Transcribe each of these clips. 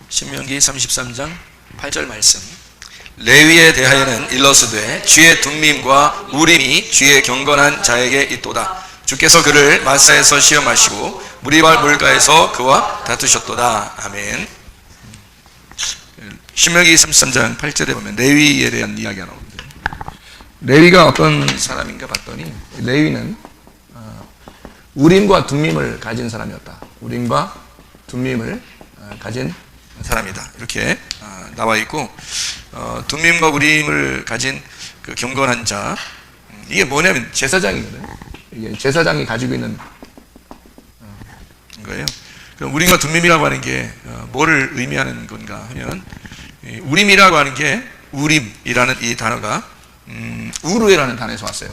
신명기 33장 8절 말씀. 레위에 대하여는 일러스되 주의 둠밈과 우림이 주의 경건한 자에게 있도다. 주께서 그를 마사에서 시험하시고 무리발 물가에서 그와 다투셨도다. 아멘. 신명기 33장 8절에 보면 레위에 대한 이야기가 나옵니다. 레위가 어떤 사람인가 봤더니 레위는 우림과 둠밈을 가진 사람이었다. 우림과 둠밈을 가진 사람이다. 이렇게 나와 있고, 둠밈과 우림을 가진 그 경건한 자, 이게 뭐냐면 제사장이거든요. 이게 제사장이 가지고 있는 거예요. 그럼 우림과 둠밈이라고 하는 게 뭐를 의미하는 건가 하면, 우림이라고 하는 게, 우림이라는 이 단어가 우르라는 단어에서 왔어요.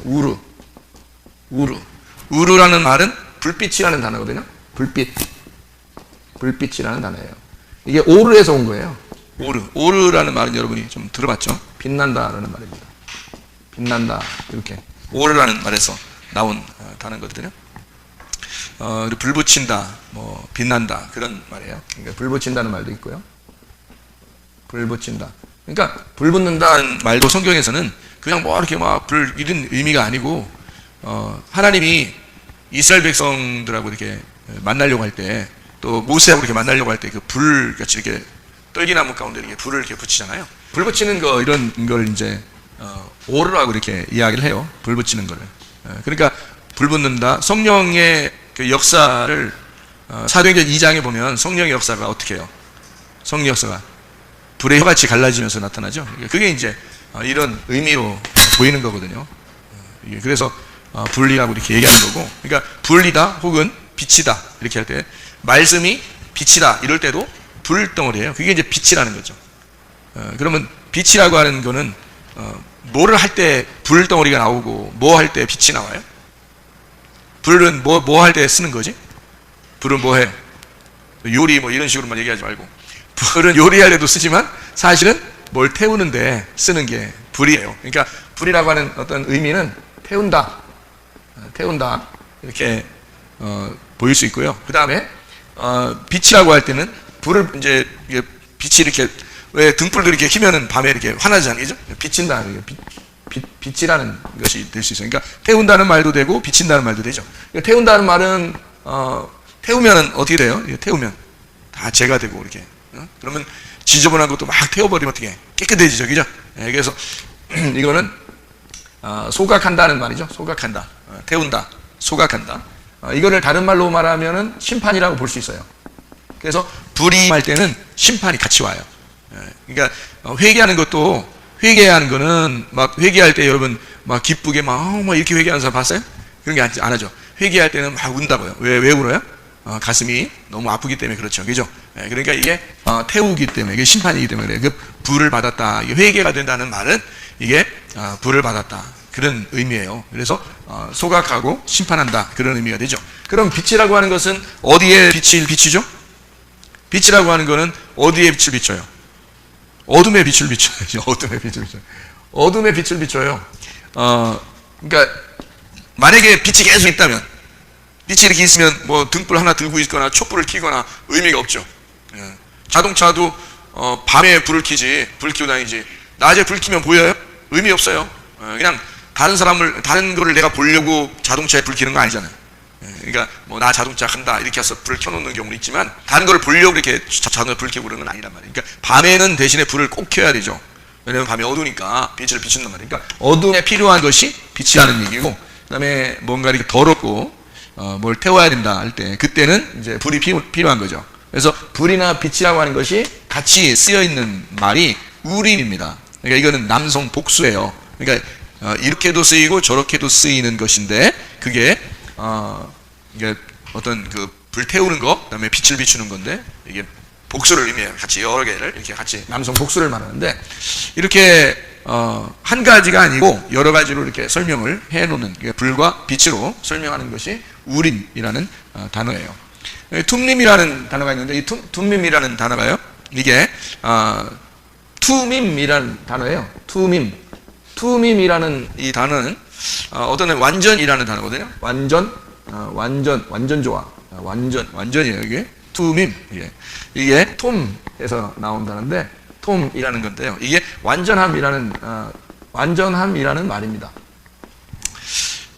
우르라는 말은 불빛이라는 단어거든요. 불빛이라는 단어예요. 이게 오르에서 온 거예요. 오르라는 말은 여러분이 좀 들어봤죠? 빛난다라는 말입니다. 빛난다, 이렇게 오르라는 말에서 나온 단어거든요. 불 붙인다, 뭐 빛난다, 그런 말이에요. 그러니까 불 붙인다는 말도 있고요. 불 붙인다. 그러니까 불 붙는다는 말도 성경에서는 그냥 뭐 이렇게 막 불 이런 의미가 아니고, 하나님이 이스라엘 백성들하고 이렇게 만나려고 할 때, 또 모세하고 이렇게 만나려고 할 때 그 불 같이 이렇게 떨기나무 가운데 이렇게 불을 이렇게 붙이잖아요. 불 붙이는 거, 이런 걸 이제 오르라고 이렇게 이야기를 해요. 불 붙이는 거를. 그러니까 불 붙는다. 성령의 그 역사를 사도행전 2장에 보면 성령의 역사가 어떻게 해요? 성령 역사가 불의 혀같이 갈라지면서 나타나죠. 그게 이제 이런 의미로 보이는 거거든요. 그래서 불이라고 이렇게 얘기하는 거고, 그러니까 불이다 혹은 빛이다 이렇게 할 때, 말씀이 빛이다 이럴 때도 불덩어리예요. 그게 이제 빛이라는 거죠. 그러면 빛이라고 하는 거는 뭐를 할 때 불덩어리가 나오고 뭐 할 때 빛이 나와요? 불은 뭐 할 때 쓰는 거지? 불은 뭐 해? 요리 뭐 이런 식으로만 얘기하지 말고, 불은 요리할 때도 쓰지만 사실은 뭘 태우는데 쓰는 게 불이에요. 그러니까 불이라고 하는 어떤 의미는 태운다 이렇게 보일 수 있고요. 그 다음에 빛이라고 할 때는 불을 이제 빛이 이렇게, 왜 등불도 이렇게 켜면은 밤에 이렇게 환하잖아요, 그죠? 비친다, 빛이라는 것이 될 수 있어요. 그러니까 태운다는 말도 되고 비친다는 말도 되죠. 그러니까 태운다는 말은 태우면은 어떻게 돼요? 태우면 다 재가 되고 이렇게. 그러면 지저분한 것도 막 태워버리면 어떻게 깨끗해지죠, 그죠? 그래서 이거는 소각한다는 말이죠. 소각한다, 태운다, 소각한다. 이거를 다른 말로 말하면은 심판이라고 볼 수 있어요. 그래서 불이 할 때는 심판이 같이 와요. 그러니까 회개하는 것도, 회개하는 거는 막 회개할 때 여러분 막 기쁘게 막 이렇게 회개하는 사람 봤어요? 그런 게 안 하죠. 회개할 때는 막 운다고요. 왜 울어요? 가슴이 너무 아프기 때문에 그렇죠, 그죠? 그러니까 이게 태우기 때문에, 이게 심판이기 때문에 그래요. 그 불을 받았다, 이게 회개가 된다는 말은 이게 불을 받았다, 그런 의미예요. 그래서 소각하고 심판한다, 그런 의미가 되죠. 그럼 빛이라고 하는 것은 어디에 빛을 비추죠? 빛이라고 하는 것은 어디에 빛을 비춰요? 어둠에 빛을 비춰요. 어둠에 빛을 비춰요. 그러니까 만약에 빛이 계속 있다면, 빛이 이렇게 있으면 뭐 등불 하나 들고 있거나 촛불을 켜거나 의미가 없죠. 자동차도 밤에 불을 켜지, 불 켜고 다니지, 낮에 불 켜면 보여요? 의미 없어요. 그냥 다른 거를 내가 보려고 자동차에 불 켜는 거 아니잖아요. 그러니까 뭐 나 자동차 간다 이렇게 해서 불을 켜놓는 경우도 있지만, 다른 거를 보려고 이렇게 자동차 불 켜고 그러는 건 아니란 말이에요. 그러니까 밤에는 대신에 불을 꼭 켜야 되죠. 왜냐면 밤에 어두우니까 빛을 비춘단 말이에요. 그러니까 어둠에 필요한 것이 빛이라는 얘기고, 그 다음에 뭔가 이렇게 더럽고 뭘 태워야 된다 할 때, 그때는 이제 불이 필요한 거죠. 그래서 불이나 빛이라고 하는 것이 같이 쓰여 있는 말이 우림입니다. 그러니까 이거는 남성 복수예요. 그러니까 이렇게도 쓰이고 저렇게도 쓰이는 것인데, 그게 이게 어떤 그 불 태우는 거, 그다음에 빛을 비추는 건데, 이게 복수를 의미해요. 같이 여러 개를 이렇게 같이 남성 복수를 말하는데, 이렇게 한 가지가 아니고 여러 가지로 이렇게 설명을 해놓는, 불과 빛으로 설명하는 것이 우림이라는 단어예요. 툼림이라는 단어가 있는데, 이 툼림이라는 단어가요, 이게 투밈이라는 단어예요. 투밈이라는 이 단어는 어떤 완전이라는 단어거든요. 완전 좋아. 완전이에요, 이게. 투밈. 이게 톰에서 나온다는데, 톰이라는 건데요. 이게 완전함이라는 말입니다.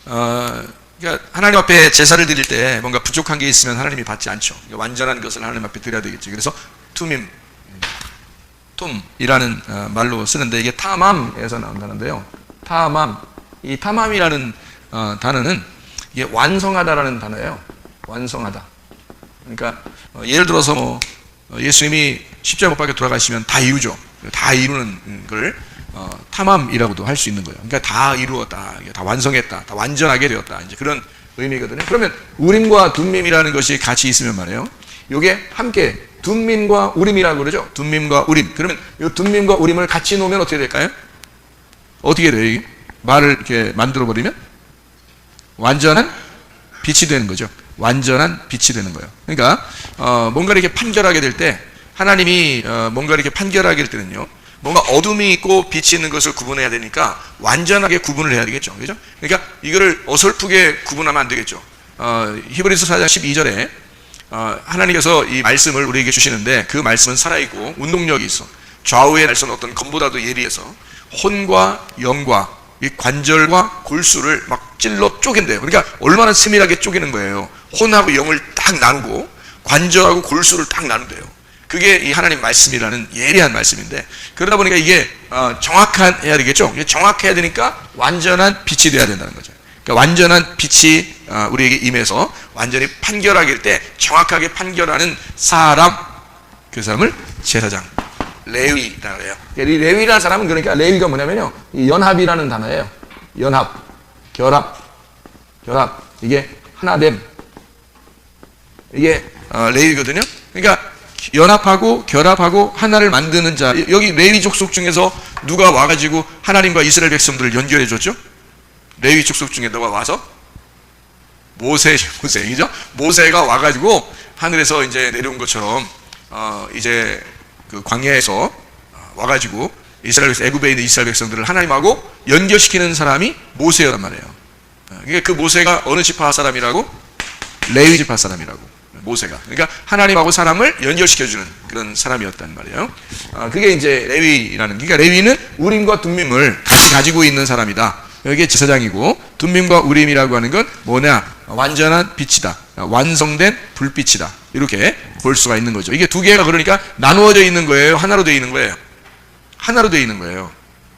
그러니까 하나님 앞에 제사를 드릴 때 뭔가 부족한 게 있으면 하나님이 받지 않죠. 그러니까 완전한 것을 하나님 앞에 드려야 되겠죠. 그래서 투밈, 톰이라는 말로 쓰는데, 이게 타맘에서 나온다는데요. 타맘, 이 타맘이라는 단어는 이게 완성하다라는 단어예요. 완성하다. 그러니까 예를 들어서 뭐 예수님이 십자가 못 박혀 돌아가시면 다 이루죠. 다 이루는 걸 타맘이라고도 할 수 있는 거예요. 그러니까 다 이루었다, 다 완성했다, 다 완전하게 되었다, 이제 그런 의미거든요. 그러면 우림과 둠밈이라는 것이 같이 있으면 말이에요. 이게 함께 둠밈과 우림이라고 그러죠. 둠밈과 우림. 그러면 이 둠밈과 우림을 같이 놓으면 어떻게 될까요? 어떻게 돼요? 이게? 말을 이렇게 만들어 버리면 완전한 빛이 되는 거죠. 완전한 빛이 되는 거예요. 그러니까 뭔가 이렇게 판결하게 될 때, 하나님이 뭔가 이렇게 판결하게 될 때는요, 뭔가 어둠이 있고 빛이 있는 것을 구분해야 되니까 완전하게 구분을 해야 되겠죠. 그죠? 그러니까 이거를 어설프게 구분하면 안 되겠죠. 히브리서 4장 12절에 하나님께서 이 말씀을 우리에게 주시는데, 그 말씀은 살아있고 운동력이 있어. 좌우의 날선 어떤 검보다도 예리해서 혼과 영과 이 관절과 골수를 막 찔러 쪼갠대요. 그러니까 얼마나 세밀하게 쪼개는 거예요. 혼하고 영을 딱 나누고 관절하고 골수를 딱 나눈대요. 그게 이 하나님 말씀이라는 예리한 말씀인데, 그러다 보니까 이게 정확해야 되겠죠. 정확해야 되니까 완전한 빛이 돼야 된다는 거죠. 그러니까 완전한 빛이 우리에게 임해서 완전히 판결하게 될 때 정확하게 판결하는 사람, 그 사람을 제사장, 레위라고 해요. 이 레위라는 사람은, 그러니까 레위가 뭐냐면요, 이 연합이라는 단어예요. 연합, 결합, 이게 하나됨, 이게 레위거든요. 그러니까 연합하고 결합하고 하나를 만드는 자. 여기 레위 족속 중에서 누가 와가지고 하나님과 이스라엘 백성들을 연결해 줬죠? 레위 족속 중에 누가 와서? 모세죠? 모세가 와가지고 하늘에서 이제 내려온 것처럼 이제 그 광야에서 와가지고 애굽에 있는 이스라엘 백성들을 하나님하고 연결시키는 사람이 모세였단 말이에요. 그러니까 그 모세가 어느 지파 사람이라고? 레위 지파 사람이라고. 모세가. 그러니까 하나님하고 사람을 연결시켜주는 그런 사람이었단 말이에요. 그게 이제 레위라는, 그러니까 레위는 우림과 둠밈을 같이 가지고 있는 사람이다. 이게 제사장이고, 둠밈과 우림이라고 하는 건 뭐냐? 완전한 빛이다. 완성된 불빛이다. 이렇게 볼 수가 있는 거죠. 이게 두 개가 그러니까 나누어져 있는 거예요? 하나로 되어 있는 거예요? 하나로 되어 있는 거예요.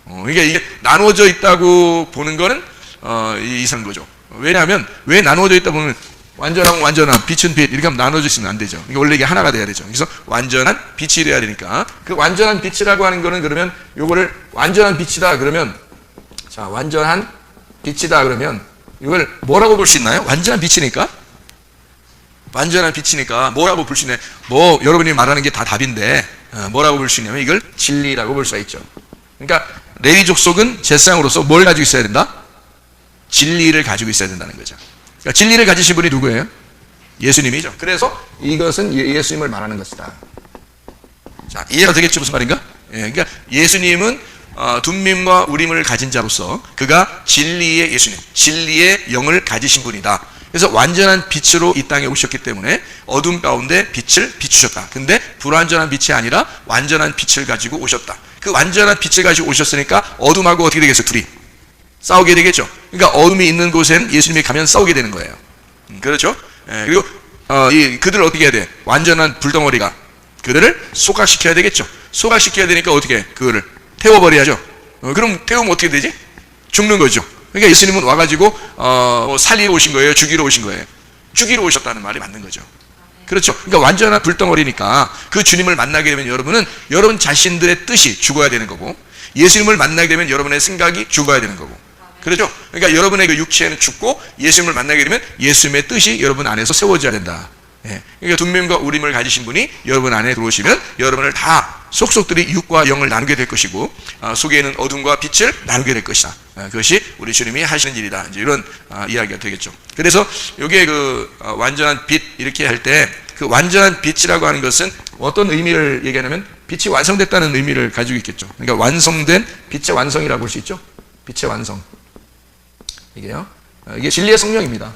그러니까 이게 나누어져 있다고 보는 거는 이상한 거죠. 왜냐하면, 왜 나누어져 있다 보면 완전하고 완전한, 빛은 빛, 이렇게 하면 나눠져 있으면 안 되죠. 그러니까 원래 이게 하나가 돼야 되죠. 그래서 완전한 빛이 돼야 되니까, 그 완전한 빛이라고 하는 거는, 그러면 요거를 완전한 빛이다 그러면, 자, 완전한 빛이다 그러면 이걸 뭐라고 볼 수 있나요? 완전한 빛이니까? 완전한 빛이니까 뭐라고 볼 수 있나요? 뭐 여러분이 말하는 게 다 답인데 뭐라고 볼 수 있냐면, 이걸 진리라고 볼 수가 있죠. 그러니까 레위 족속은 제사장으로서 뭘 가지고 있어야 된다? 진리를 가지고 있어야 된다는 거죠. 그러니까 진리를 가지신 분이 누구예요? 예수님이죠. 그래서 이것은 예수님을 말하는 것이다. 자, 이해가 되겠죠? 무슨 말인가? 그러니까 예수님은 둠밈과 우림을 가진 자로서 그가 진리의 예수님, 진리의 영을 가지신 분이다. 그래서 완전한 빛으로 이 땅에 오셨기 때문에 어둠 가운데 빛을 비추셨다. 근데 불완전한 빛이 아니라 완전한 빛을 가지고 오셨다. 그 완전한 빛을 가지고 오셨으니까 어둠하고 어떻게 되겠어요? 둘이 싸우게 되겠죠. 그러니까 어둠이 있는 곳엔 예수님이 가면 싸우게 되는 거예요. 그렇죠? 그리고 그들을 어떻게 해야 돼? 완전한 불덩어리가 그들을 소각시켜야 되겠죠. 소각시켜야 되니까 어떻게 해? 그거를 태워버려야죠. 그럼 태우면 어떻게 되지? 죽는 거죠. 그러니까 예수님은 와가지고 살리러 오신 거예요? 죽이러 오신 거예요? 죽이러 오셨다는 말이 맞는 거죠. 그렇죠. 그러니까 완전한 불덩어리니까 그 주님을 만나게 되면 여러분은 여러분 자신들의 뜻이 죽어야 되는 거고, 예수님을 만나게 되면 여러분의 생각이 죽어야 되는 거고, 그렇죠? 그러니까 여러분의 그 육체는 죽고 예수님을 만나게 되면 예수님의 뜻이 여러분 안에서 세워져야 된다. 그러니까 둠밈과 우림을 가지신 분이 여러분 안에 들어오시면 여러분을 다 속속들이 육과 영을 나누게 될 것이고, 속에 있는 어둠과 빛을 나누게 될 것이다. 그것이 우리 주님이 하시는 일이다. 이제 이런 이야기가 되겠죠. 그래서 이게 그 완전한 빛 이렇게 할 때, 그 완전한 빛이라고 하는 것은 어떤 의미를 얘기하냐면 빛이 완성됐다는 의미를 가지고 있겠죠. 그러니까 완성된 빛의 완성이라고 볼 수 있죠. 빛의 완성. 이게요. 이게 진리의 성령입니다.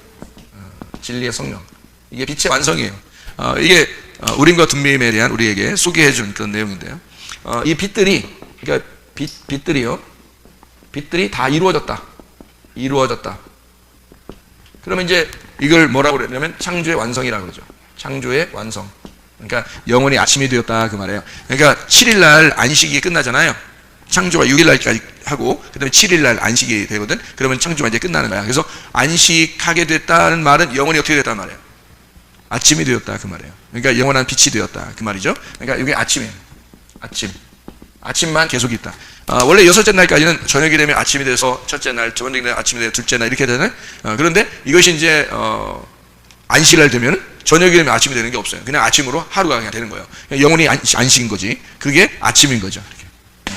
진리의 성령. 이게 빛의 완성이에요. 이게 우림과 둠밈에 대한 우리에게 소개해 준 그런 내용인데요. 이 빛들이, 그러니까 빛들이 다 이루어졌다. 그러면 이제 이걸 뭐라고 그러냐면 창조의 완성이라고 그러죠. 창조의 완성. 그러니까 영원히 아침이 되었다 그 말이에요. 그러니까 7일날 안식이 끝나잖아요. 창조가 6일날까지 하고 그 다음에 7일날 안식이 되거든. 그러면 창조가 이제 끝나는 거야. 그래서 안식하게 됐다는 말은 영원히 어떻게 됐단 말이에요? 아침이 되었다 그 말이에요. 그러니까 영원한 빛이 되었다 그 말이죠. 그러니까 이게 아침이에요. 아침만 계속 있다. 원래 여섯째 날까지는 저녁이 되면 아침이 돼서 첫째 날, 저녁이 되면 아침이 돼서 둘째 날 이렇게 되잖아요. 그런데 이것이 이제 안식일 되면 저녁이 되면 아침이 되는 게 없어요. 그냥 아침으로 하루가 그냥 되는 거예요. 영원히 안식인 거지. 그게 아침인 거죠. 이렇게.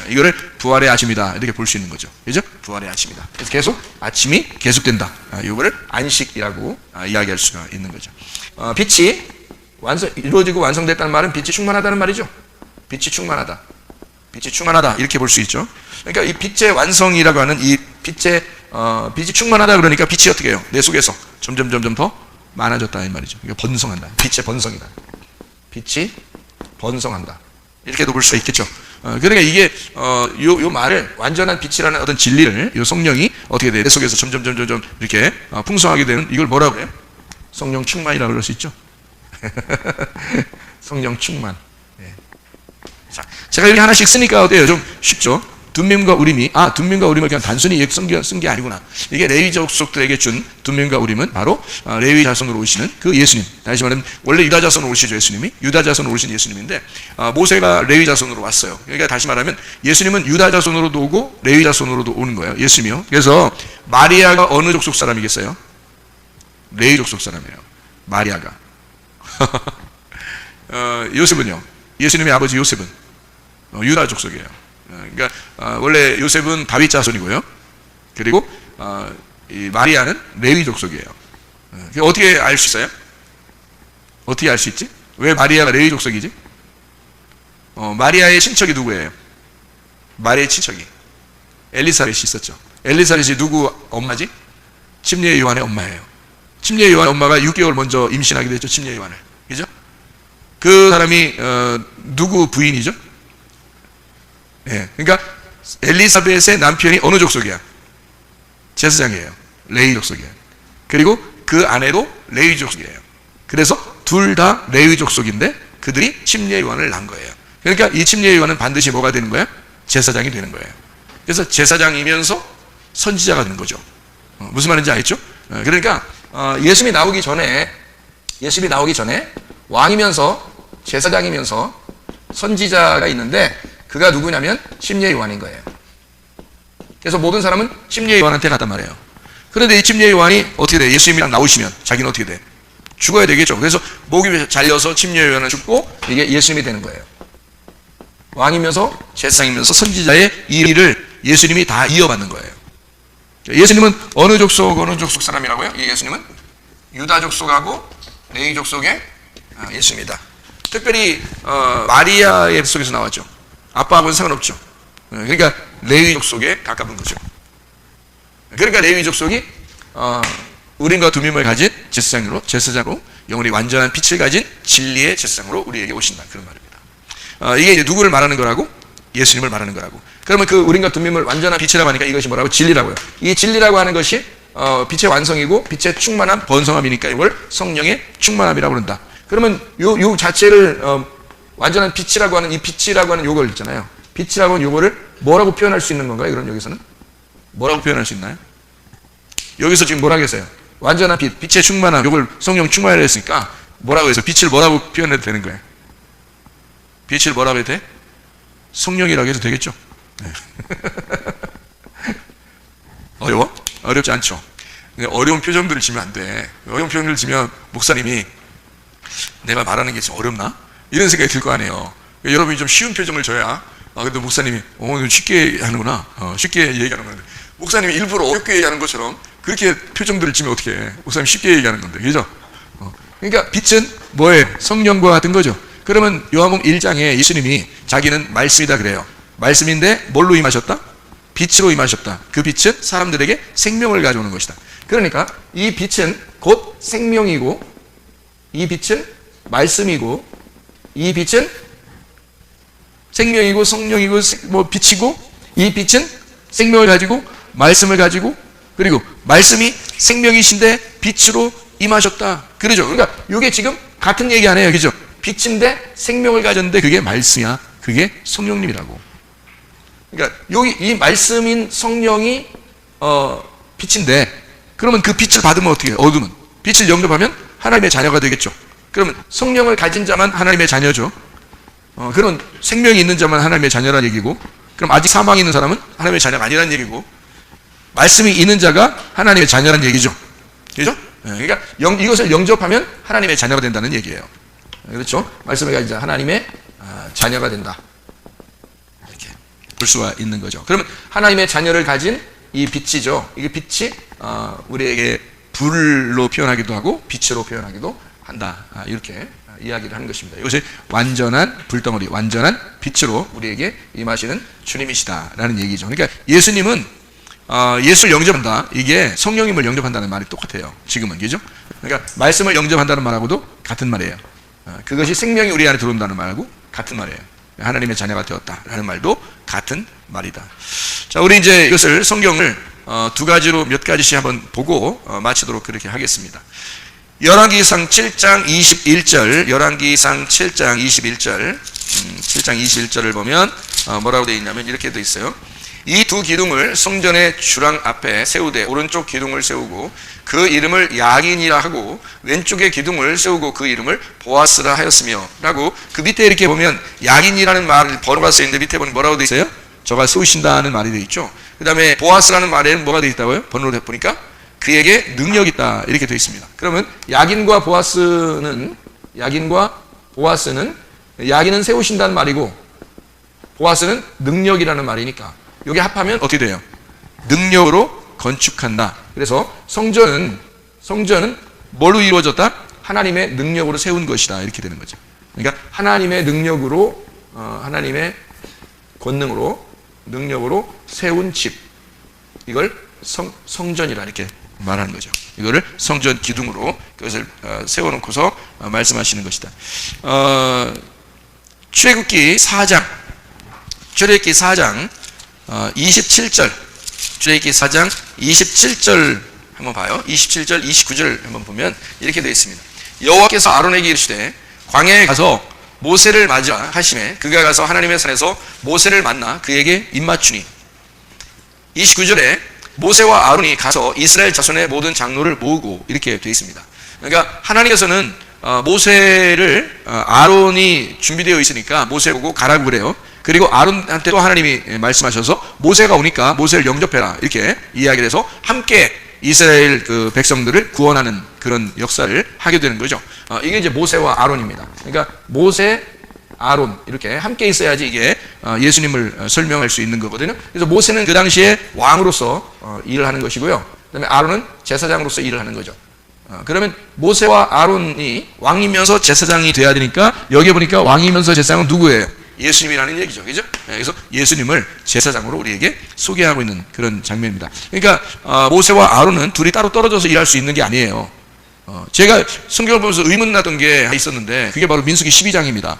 이거를 부활의 아침이다 이렇게 볼 수 있는 거죠. 그죠? 부활의 아침이다. 그래서 계속 아침이 계속된다. 이거를 안식이라고 이야기할 수가 있는 거죠. 빛이 이루어지고 완성됐다는 말은 빛이 충만하다는 말이죠. 빛이 충만하다 이렇게 볼 수 있죠. 그러니까 이 빛의 완성이라고 하는 이 빛이 충만하다 그러니까 빛이 어떻게 해요? 내 속에서 점점 더 많아졌다 이 말이죠. 그러니까 번성한다. 빛의 번성이다. 빛이 번성한다. 이렇게도 볼 수가 있겠죠. 그러니까 이게 요 말을 완전한 빛이라는 어떤 진리를 요 성령이 어떻게 돼? 내 속에서 점점 이렇게 풍성하게 되는 이걸 뭐라고 그래요? 성령 충만이라고 그럴 수 있죠. 성령 충만. 자, 제가 이렇게 하나씩 쓰니까 어때요? 좀 쉽죠? 둠밈과 우림이, 둠밈과 우림을 그냥 단순히 쓴 게 아니구나. 이게 레위 족속들에게 준 둠밈과 우림은 바로 레위 자손으로 오시는 그 예수님. 다시 말하면 원래 유다 자손으로 오시죠, 예수님이. 유다 자손으로 오신 예수님인데 모세가 레위 자손으로 왔어요. 그러니까 다시 말하면 예수님은 유다 자손으로도 오고 레위 자손으로도 오는 거예요. 예수님이요. 그래서 마리아가 어느 족속 사람이겠어요? 레위 족속 사람이에요. 마리아가. 요셉은요? 예수님의 아버지 요셉은 유다 족속이에요. 그러니까 원래 요셉은 다윗 자손이고요. 그리고 이 마리아는 레위 족속이에요. 어떻게 알 수 있어요? 어떻게 알 수 있지? 왜 마리아가 레위 족속이지? 마리아의 친척이 누구예요? 마리아의 친척이 엘리사벳이 있었죠. 엘리사벳이 누구 엄마지? 침례 요한의 엄마예요. 침례 요한의 엄마가 6개월 먼저 임신하게 됐죠. 침례 요한을. 그죠? 그 사람이 누구 부인이죠? 예, 그러니까 엘리사벳의 남편이 어느 족속이야? 제사장이에요. 레위 족속이에요. 그리고 그 아내도 레위 족속이에요. 그래서 둘 다 레위 족속인데 그들이 침례 요한을 낳은 거예요. 그러니까 이 침례 요한은 반드시 뭐가 되는 거야? 제사장이 되는 거예요. 그래서 제사장이면서 선지자가 되는 거죠. 무슨 말인지 알겠죠? 그러니까 예수님이 나오기 전에 왕이면서 제사장이면서 선지자가 있는데 그가 누구냐면 침례 요한인 거예요. 그래서 모든 사람은 침례 요한한테 갔단 말이에요. 그런데 이 침례 요한이 어떻게 돼? 예수님이랑 나오시면 자기는 어떻게 돼? 죽어야 되겠죠. 그래서 목이 잘려서 침례 요한은 죽고 이게 예수님이 되는 거예요. 왕이면서 제사장이면서 선지자의 일을 예수님이 다 이어받는 거예요. 예수님은 어느 족속 사람이라고요? 예수님은 유다 족속하고 레위 족속의 예수입니다. 특별히 마리아의 속에서 나왔죠. 아빠하고는 상관없죠. 그러니까 레위 족속에 가까운 거죠. 그러니까 레위 족속이 우림과 둠밈을 가진 제사장으로 영원히 완전한 빛을 가진 진리의 제사장으로 우리에게 오신다. 그런 말입니다. 이게 이제 누구를 말하는 거라고? 예수님을 말하는 거라고. 그러면 그 우림과 둠밈을 완전한 빛이라고 하니까 이것이 뭐라고? 진리라고요. 이 진리라고 하는 것이 빛의 완성이고 빛의 충만함, 번성함이니까 이걸 성령의 충만함이라고 그런다. 그러면 요 자체를 완전한 빛이라고 하는 이 빛이라고 하는 요걸 있잖아요. 빛이라고 하는 요거를 뭐라고 표현할 수 있는 건가요? 그럼 여기서는 뭐라고 표현할 수 있나요? 여기서 지금 뭐라고 했어요? 완전한 빛, 빛의 충만함, 요걸 성령 충만이라고 했으니까 뭐라고 해서 빛을 뭐라고 표현해도 되는 거예요? 빛을 뭐라고 해도 돼? 성령이라고 해도 되겠죠? 네. 어려워? 어렵지 않죠? 어려운 표정들을 지면 안 돼. 어려운 표정들을 지면 목사님이 내가 말하는 게 좀 어렵나? 이런 생각이 들 거 아니에요. 여러분이 좀 쉬운 표정을 줘야 근데 목사님이 쉽게 하는구나. 쉽게 얘기하는 건데 목사님이 일부러 어렵게 얘기하는 것처럼 그렇게 표정들을 지면 어떻게 해? 목사님 쉽게 얘기하는 건데 그죠? 그러니까 빛은 뭐예요? 성령과 같은 거죠. 그러면 요한복음 1장에 예수님이 자기는 말씀이다 그래요. 말씀인데 뭘로 임하셨다? 빛으로 임하셨다. 그 빛은 사람들에게 생명을 가져오는 것이다. 그러니까 이 빛은 곧 생명이고 이 빛은 말씀이고 이 빛은 생명이고 성령이고 뭐 빛이고, 이 빛은 생명을 가지고 말씀을 가지고, 그리고 말씀이 생명이신데 빛으로 임하셨다. 그러죠. 그러니까 이게 지금 같은 얘기 안 해요. 그죠? 빛인데 생명을 가졌는데 그게 말씀이야. 그게 성령님이라고. 그러니까 여기 이 말씀인 성령이 빛인데, 그러면 그 빛을 받으면 어떻게 해요? 어둠은 빛을 영접하면 하나님의 자녀가 되겠죠. 그러면 성령을 가진 자만 하나님의 자녀죠. 그런 생명이 있는 자만 하나님의 자녀라는 얘기고, 그럼 아직 사망이 있는 사람은 하나님의 자녀가 아니라는 얘기고, 말씀이 있는 자가 하나님의 자녀라는 얘기죠. 그죠? 그러니까 이것을 영접하면 하나님의 자녀가 된다는 얘기예요. 그렇죠? 말씀을 가진 자 하나님의 자녀가 된다. 이렇게 볼 수가 있는 거죠. 그러면 하나님의 자녀를 가진 이 빛이죠. 이게 빛이 우리에게 불로 표현하기도 하고 빛으로 표현하기도 한다. 이렇게 이야기를 하는 것입니다. 이것이 완전한 불덩어리, 완전한 빛으로 우리에게 임하시는 주님이시다라는 얘기죠. 그러니까 예수님은 예수를 영접한다. 이게 성령님을 영접한다는 말이 똑같아요. 지금은. 그죠? 그러니까 말씀을 영접한다는 말하고도 같은 말이에요. 그것이 생명이 우리 안에 들어온다는 말하고 같은 말이에요. 하나님의 자녀가 되었다라는 말도 같은 말이다. 자, 우리 이제 이것을 성경을 두 가지로 몇 가지씩 한번 보고 마치도록 그렇게 하겠습니다. 열왕기상 7장 21절, 열왕기상 7장 21절, 7장 21절을 보면 뭐라고 되어 있냐면 이렇게 되어 있어요. 이 두 기둥을 성전의 주랑 앞에 세우되 오른쪽 기둥을 세우고 그 이름을 야긴이라 하고 왼쪽의 기둥을 세우고 그 이름을 보아스라 하였으며 라고, 그 밑에 이렇게 보면 야긴이라는 말을 번호가 쓰여있는데 밑에 보면 뭐라고 되어 있어요? 저가 세우신다는 말이 되어 있죠. 그 다음에 보아스라는 말에는 뭐가 되어 있다고요? 번호를 보니까 그에게 능력이 있다 이렇게 되어 있습니다. 그러면 야긴과 보아스는 야긴은 세우신다는 말이고 보아스는 능력이라는 말이니까 여기 합하면 어떻게 돼요? 능력으로 건축한다. 그래서 성전은 뭘로 이루어졌다? 하나님의 능력으로 세운 것이다. 이렇게 되는 거죠. 그러니까 하나님의 능력으로, 하나님의 능력으로 세운 집. 이걸 성전이라 이렇게 말하는 거죠. 이거를 성전 기둥으로 그것을 세워놓고서 말씀하시는 것이다. 출애굽기 4장 27절, 출애굽기 4장 27절 한번 봐요. 27절, 29절 한번 보면 이렇게 되어 있습니다. 여호와께서 아론에게 이르시되 광야에 가서 모세를 맞으라 하시매 그가 가서 하나님의 산에서 모세를 만나 그에게 입맞추니. 29절에 모세와 아론이 가서 이스라엘 자손의 모든 장로를 모으고 이렇게 되어 있습니다. 그러니까 하나님께서는 모세를 아론이 준비되어 있으니까 모세 보고 가라고 그래요. 그리고 아론한테 또 하나님이 말씀하셔서 모세가 오니까 모세를 영접해라 이렇게 이야기를 해서 함께 이스라엘 그 백성들을 구원하는 그런 역사를 하게 되는 거죠. 이게 이제 모세와 아론입니다. 그러니까 모세, 아론 이렇게 함께 있어야지 이게 예수님을 설명할 수 있는 거거든요. 그래서 모세는 그 당시에 왕으로서 일을 하는 것이고요. 그다음에 아론은 제사장으로서 일을 하는 거죠. 그러면 모세와 아론이 왕이면서 제사장이 돼야 되니까 여기 보니까 왕이면서 제사장은 누구예요? 예수님이라는 얘기죠. 그죠? 그래서 예수님을 제사장으로 우리에게 소개하고 있는 그런 장면입니다. 그러니까 모세와 아론은 둘이 따로 떨어져서 일할 수 있는 게 아니에요. 제가 성경을 보면서 의문나던 게 있었는데 그게 바로 민수기 12장입니다.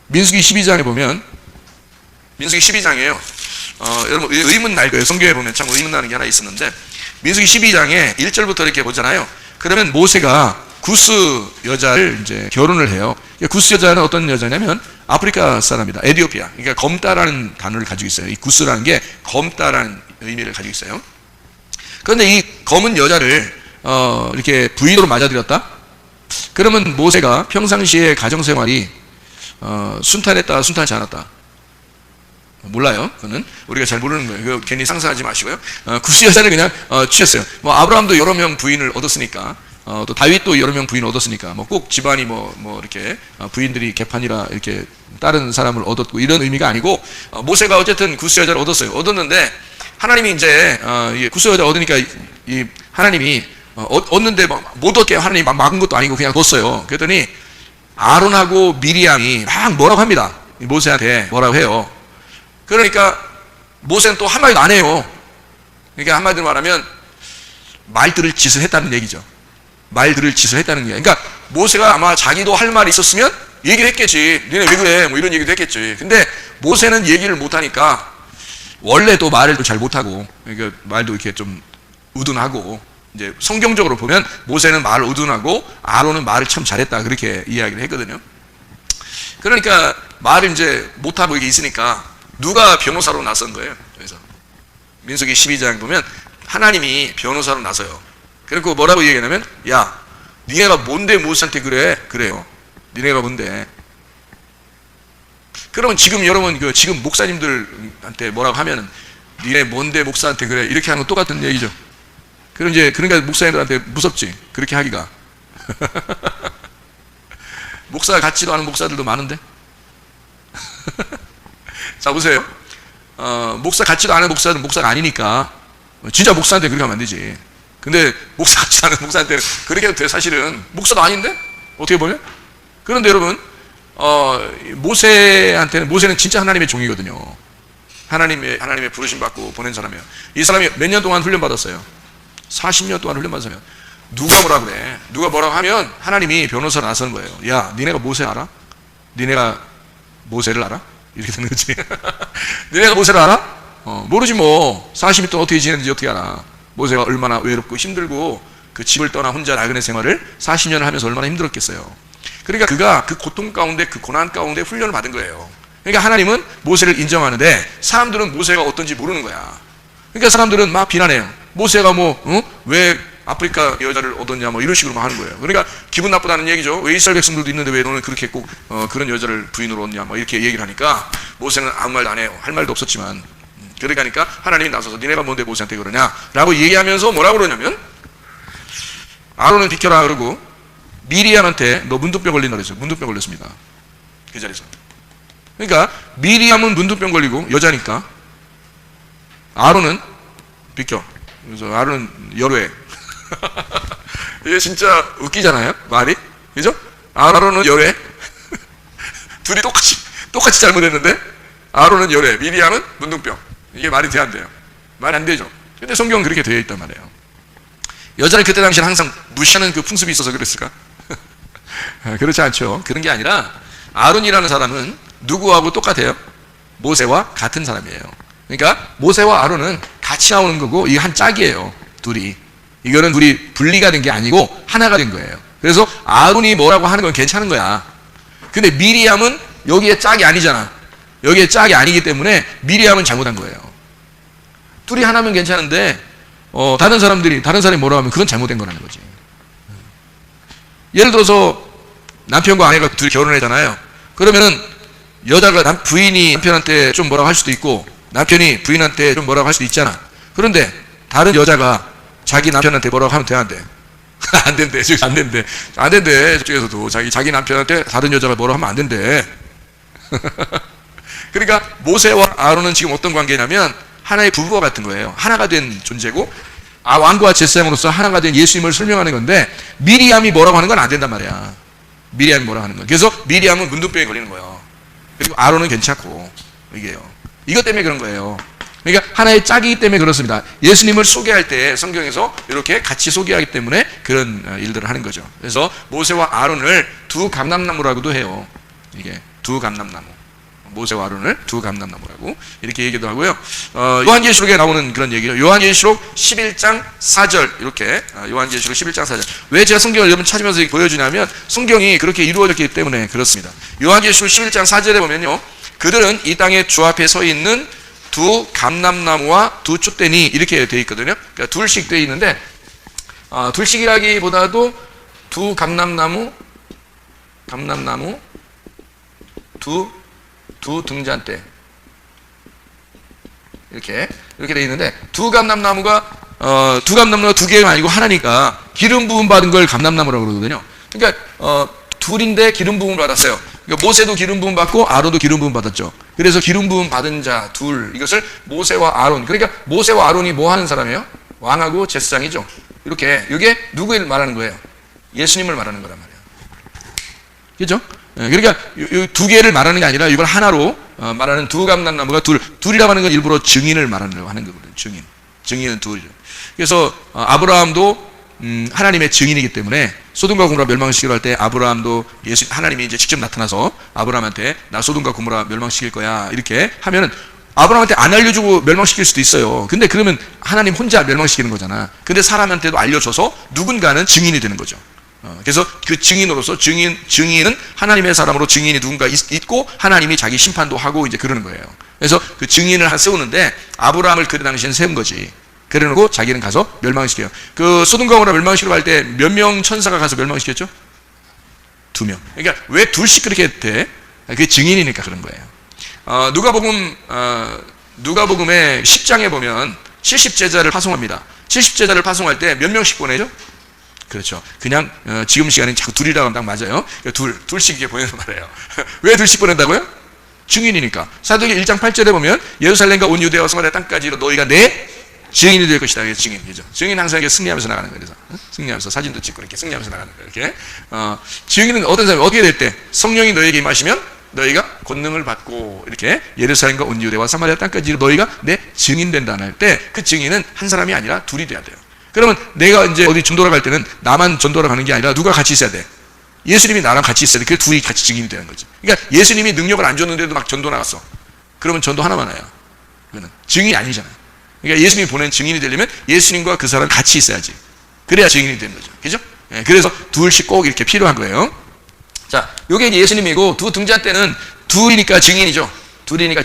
민수기 12장에 보면 민수기 12장이에요. 여러분 의문 날 거예요. 성경에 보면 참 의문 나는 게 하나 있었는데 민수기 12장에 1절부터 이렇게 보잖아요. 그러면 모세가 구스 여자를 이제 결혼을 해요. 구스 여자는 어떤 여자냐면 아프리카 사람이다. 에티오피아. 그러니까 검다라는 단어를 가지고 있어요. 이 구스라는 게 검다라는 의미를 가지고 있어요. 그런데 이 검은 여자를 이렇게 부인으로 맞아들였다. 그러면 모세가 평상시에 가정생활이 순탄했다, 순탄하지 않았다. 몰라요. 그거는 우리가 잘 모르는 거예요. 그거 괜히 상상하지 마시고요. 구스 여자를 그냥 취했어요. 뭐 아브라함도 여러 명 부인을 얻었으니까. 또 다윗도 여러 명 부인을 얻었으니까 뭐 꼭 집안이 뭐 이렇게 부인들이 개판이라 이렇게 다른 사람을 얻었고 이런 의미가 아니고 모세가 어쨌든 구스 여자를 얻었는데 하나님이 이제 구스 여자를 얻으니까 이 하나님이 얻는데 못 얻게 하나님이 막은 것도 아니고 그냥 뒀어요. 그랬더니 아론하고 미리암이 막 뭐라고 합니다. 모세한테 뭐라고 해요. 그러니까 모세는 또 한마디도 안 해요. 그러니까 한마디로 말하면 말 들을 짓을 했다는 얘기죠. 말 들을 짓을 했다는 거예요. 그러니까 모세가 아마 자기도 할 말이 있었으면 얘기를 했겠지. 너네 왜 그래? 뭐 이런 얘기도 했겠지. 근데 모세는 얘기를 못하니까 원래 또 말을 잘 못하고, 그러니까 말도 이렇게 좀 우둔하고, 이제 성경적으로 보면 모세는 말을 우둔하고 아론은 말을 참 잘했다, 그렇게 이야기를 했거든요. 그러니까 말을 이제 못하고 이게 있으니까 누가 변호사로 나선 거예요. 그래서 민수기 12장 보면 하나님이 변호사로 나서요. 그리고 뭐라고 얘기하냐면, 야, 니네가 뭔데 모세한테 그래? 그래요. 니네가 뭔데? 그러면 지금 여러분, 지금 목사님들한테 뭐라고 하면은, 니네 뭔데 목사한테 그래? 이렇게 하는 거 똑같은 얘기죠. 그럼 이제, 그러니까 목사님들한테 무섭지. 그렇게 하기가. 목사 같지도 않은 목사들도 많은데? 자, 보세요. 목사 같지도 않은 목사는 목사가 아니니까, 진짜 목사한테 그렇게 하면 안 되지. 근데 목사 같지 않은 목사한테 그렇게 해도 돼. 사실은 목사도 아닌데? 어떻게 보면? 그런데 여러분, 모세는 진짜 하나님의 종이거든요. 하나님의 부르심 받고 보낸 사람이에요. 이 사람이 몇 년 동안 훈련 받았어요? 40년 동안 훈련 받았어요. 누가 뭐라 그래? 누가 뭐라고 하면 하나님이 변호사로 나서는 거예요. 야, 니네가 모세 알아? 니네가 모세를 알아? 이렇게 되는 거지. 니네가 모세를 알아? 모르지 뭐. 40일 동안 어떻게 지냈는지 어떻게 알아? 모세가 얼마나 외롭고 힘들고 그 집을 떠나 혼자 나그네 생활을 40년을 하면서 얼마나 힘들었겠어요. 그러니까 그가 그 고통 가운데, 그 고난 가운데 훈련을 받은 거예요. 그러니까 하나님은 모세를 인정하는데 사람들은 모세가 어떤지 모르는 거야. 그러니까 사람들은 막 비난해요. 모세가 왜 아프리카 여자를 얻었냐, 뭐 이런 식으로 막 하는 거예요. 그러니까 기분 나쁘다는 얘기죠. 왜 이스라엘 백성들도 있는데 왜 너는 그렇게 꼭 그런 여자를 부인으로 얻냐, 뭐 이렇게 얘기를 하니까 모세는 아무 말도 안 해요. 할 말도 없었지만. 그러니까 하나님이 나서서 니네가 뭔데 모세한테 그러냐 라고 얘기하면서 뭐라고 그러냐면, 아론은 비켜라 그러고 미리암한테 너 문둥병 걸린다 그랬어요. 문둥병 걸렸습니다. 그 자리에서. 그러니까 미리암은 문둥병 걸리고 여자니까 아론은 비켜. 그래서 아론은 열외. 이게 진짜 웃기잖아요, 말이. 그죠? 아론은 열외. 둘이 똑같이 잘못했는데 아론은 열외, 미리암은 문둥병. 이게 말이 돼 안 돼요? 말이 안 되죠. 근데 성경은 그렇게 되어 있단 말이에요. 여자는 그때 당시에는 항상 무시하는 그 풍습이 있어서 그랬을까? 그렇지 않죠. 그런 게 아니라 아론이라는 사람은 누구하고 똑같아요? 모세와 같은 사람이에요. 그러니까 모세와 아론은 같이 나오는 거고 이게 한 짝이에요. 둘이. 이거는 둘이 분리가 된 게 아니고 하나가 된 거예요. 그래서 아론이 뭐라고 하는 건 괜찮은 거야. 근데 미리암은 여기에 짝이 아니잖아. 여기에 짝이 아니기 때문에 미리암은 잘못한 거예요. 둘이 하나면 괜찮은데 다른 사람이 뭐라고 하면 그건 잘못된 거라는 거지. 예를 들어서 남편과 아내가 둘이 결혼을 했잖아요. 그러면은 여자가 부인이 남편한테 좀 뭐라고 할 수도 있고 남편이 부인한테 좀 뭐라고 할 수도 있잖아. 그런데 다른 여자가 자기 남편한테 뭐라고 하면 돼, 안 돼? 안 된대. 안 된대. 안 된대. 저쪽에서도 자기 남편한테 다른 여자가 뭐라고 하면 안 된대. 그러니까 모세와 아론은 지금 어떤 관계냐면 하나의 부부와 같은 거예요. 하나가 된 존재고 왕과 제사장으로서 하나가 된 예수님을 설명하는 건데 미리암이 뭐라고 하는 건 안 된단 말이야. 미리암이 뭐라고 하는 거야. 그래서 미리암은 문둥병에 걸리는 거예요. 그리고 아론은 괜찮고 이게요. 이것 때문에 그런 거예요. 그러니까 하나의 짝이기 때문에 그렇습니다. 예수님을 소개할 때 성경에서 이렇게 같이 소개하기 때문에 그런 일들을 하는 거죠. 그래서 모세와 아론을 두 감람나무라고도 해요. 이게 두 감람나무. 모세와 아론을 두 감람나무라고 이렇게 얘기도 하고요. 요한계시록에 나오는 그런 얘기죠. 요한계시록 11장 4절 이렇게 요한계시록 11장 4절. 왜 제가 성경을 여러분 찾으면서 보여주냐면 성경이 그렇게 이루어졌기 때문에 그렇습니다. 요한계시록 11장 4절에 보면요. 그들은 이 땅에 주 앞에 서 있는 두 감람나무와 두 쫓대니 이렇게 되어 있거든요. 그러니까 둘씩 되어 있는데 둘씩이라기보다도 두 감람나무 두 등잔대 이렇게 되어 있는데 두 감람나무가 두 개가 아니고 하나니까 기름 부음 받은 걸 감람나무라고 그러거든요. 그러니까 둘인데 기름 부음을 받았어요. 그러니까 모세도 기름 부음 받고 아론도 기름 부음 받았죠. 그래서 기름 부음 받은 자 둘, 이것을 모세와 아론. 그러니까 모세와 아론이 뭐 하는 사람이에요? 왕하고 제사장이죠. 이렇게 이게 누구를 말하는 거예요? 예수님을 말하는 거란 말이에요. 그렇죠? 그러니까 이 두 개를 말하는 게 아니라 이걸 하나로 말하는 두 감람나무가 둘이라고 하는 건 일부러 증인을 말하려고 하는 거거든요. 증인은 둘이죠. 그래서 아브라함도 하나님의 증인이기 때문에 소돔과 고모라 멸망시키려 할 때 아브라함도 하나님이 이제 직접 나타나서 아브라함한테 나 소돔과 고모라 멸망시킬 거야 이렇게 하면은 아브라함한테 안 알려주고 멸망시킬 수도 있어요. 근데 그러면 하나님 혼자 멸망시키는 거잖아. 근데 사람한테도 알려줘서 누군가는 증인이 되는 거죠. 그래서 그 증인으로서 증인은 하나님의 사람으로 증인이 누군가 있고 하나님이 자기 심판도 하고 이제 그러는 거예요. 그래서 그 증인을 세우는데 아브라함을 그 당시엔 세운 거지. 그래놓고 자기는 가서 멸망시켜요. 그 소돔과 고모라 멸망시키러 갈 때 몇 명 천사가 가서 멸망시켰죠? 2명. 그러니까 왜 둘씩 그렇게 돼? 그게 증인이니까 그런 거예요. 누가복음의 10장에 보면 70제자를 파송합니다. 70제자를 파송할 때 몇 명씩 보내죠? 그렇죠. 그냥 지금 시간에 자꾸 둘이라고 하면 딱 맞아요. 둘씩 이렇게 보내는 말이에요. 왜 둘씩 보낸다고요? 증인이니까. 사도행전 1장 8절에 보면 예루살렘과 온 유대와 사마리아 땅까지로 너희가 내 증인이 될 것이다. 증인이죠. 증인 항상 이렇게 승리하면서 나가는 거예요. 그래서 승리하면서 사진도 찍고 이렇게 승리하면서 나가는 거예요. 이렇게 증인은 어떤 사람이 어떻게 될 때 성령이 너에게 임하시면 너희가 권능을 받고 이렇게 예루살렘과 온 유대와 사마리아 땅까지로 너희가 내 증인 된다 할 때 그 증인은 한 사람이 아니라 둘이 돼야 돼요. 그러면 내가 이제 어디 전도를 갈 때는 나만 전도를 가는 게 아니라 누가 같이 있어야 돼? 예수님이 나랑 같이 있어야 돼. 그 둘이 같이 증인이 되는 거지. 그러니까 예수님이 능력을 안 줬는데도 막 전도 나갔어. 그러면 전도 하나만 와요. 그거는 증인이 아니잖아요. 그러니까 예수님이 보낸 증인이 되려면 예수님과 그 사람 같이 있어야지. 그래야 증인이 되는 거죠. 그죠? 예, 그래서 둘씩 꼭 이렇게 필요한 거예요. 자, 요게 예수님이고 두 등잔 때는 둘이니까 증인이죠. 둘이니까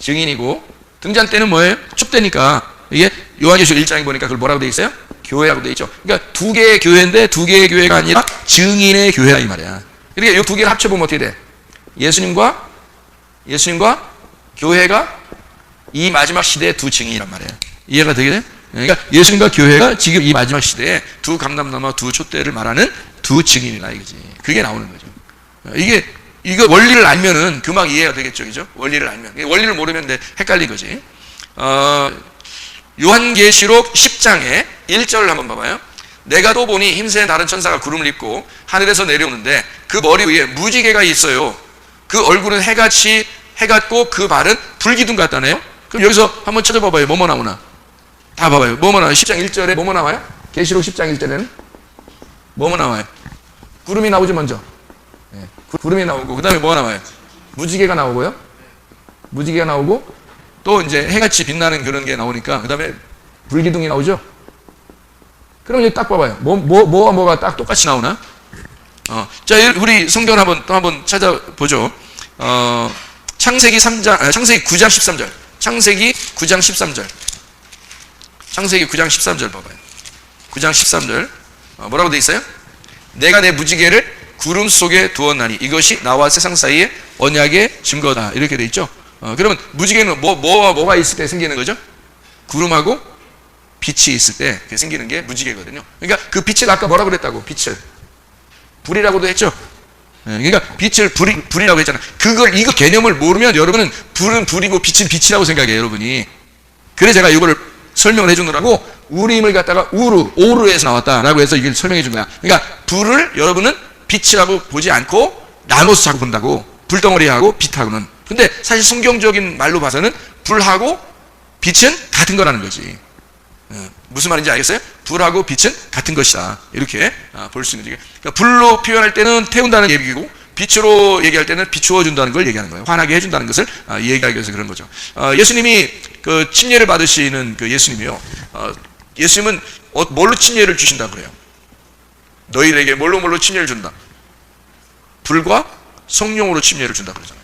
증인이고 등잔 때는 뭐예요? 축대니까 이게 요한계시록 1장에 보니까 그걸 뭐라고 돼 있어요? 교회라고 돼 있죠. 그러니까 두 개의 교회인데 두 개의 교회가 아니라 증인의 교회라 이 말이야. 그러니까 이 두 개를 합쳐보면 어떻게 돼? 예수님과 교회가 이 마지막 시대의 두 증인이란 말이에요. 이해가 되게 돼? 그러니까 예수님과 교회가 지금 이 마지막 시대에 두 감람나무와 두 촛대를 말하는 두 증인이라 이거지. 그게 나오는 거죠. 이거 원리를 알면은 금방 이해가 되겠죠, 그죠? 원리를 알면. 원리를 모르면 헷갈린 거지. 요한계시록 10장에 1절을 한번 봐봐요. 내가 또 보니 힘센 다른 천사가 구름을 입고 하늘에서 내려오는데 그 머리 위에 무지개가 있어요. 그 얼굴은 해 같고 그 발은 불기둥 같다네요. 그럼 여기서 한번 찾아봐봐요. 뭐뭐 나오나? 다 봐봐요. 뭐뭐 나와요? 10장 1절에 뭐뭐 나와요? 계시록 10장 1절에는 뭐뭐 나와요? 구름이 나오죠 먼저. 네. 구름이 나오고 그 다음에 뭐가 나와요? 무지개가 나오고요. 무지개가 나오고 또 이제 해같이 빛나는 그런 게 나오니까 그 다음에 불기둥이 나오죠. 그럼 이제 딱 봐봐요. 뭐가 딱 똑같이 나오나? 자, 우리 성경을 한번 찾아보죠. 창세기 9장 13절. 창세기 9장 13절. 창세기 9장 13절 봐봐요. 9장 13절. 뭐라고 돼 있어요? 내가 내 무지개를 구름 속에 두었나니 이것이 나와 세상 사이의 언약의 증거다. 이렇게 돼 있죠. 그러면 무지개는 뭐가 있을 때 생기는 거죠? 구름하고 빛이 있을 때 생기는 게 무지개거든요. 그러니까 그 빛을 아까 뭐라고 그랬다고? 빛을 불이라고도 했죠. 그러니까 빛을 불이라고 했잖아요. 이거 개념을 모르면 여러분은 불은 불이고 빛은 빛이라고 생각해요, 여러분이. 그래서 제가 이거를 설명을 해주느라고 우림을 갖다가 오르에서 나왔다라고 해서 이걸 설명해 준 거야. 그러니까 불을 여러분은 빛이라고 보지 않고 나눠서 자꾸 본다고. 불덩어리하고 빛하고는. 근데 사실 성경적인 말로 봐서는 불하고 빛은 같은 거라는 거지. 무슨 말인지 알겠어요? 불하고 빛은 같은 것이다. 이렇게 볼 수 있는 거죠. 그러니까 불로 표현할 때는 태운다는 얘기고 빛으로 얘기할 때는 비추어 준다는 걸 얘기하는 거예요. 환하게 해준다는 것을 얘기하기 위해서 그런 거죠. 예수님이 그 침례를 받으시는 그 예수님이요. 예수님은 뭘로 침례를 주신다고 그래요? 너희에게 뭘로 침례를 준다? 불과 성령으로 침례를 준다 그러잖아요.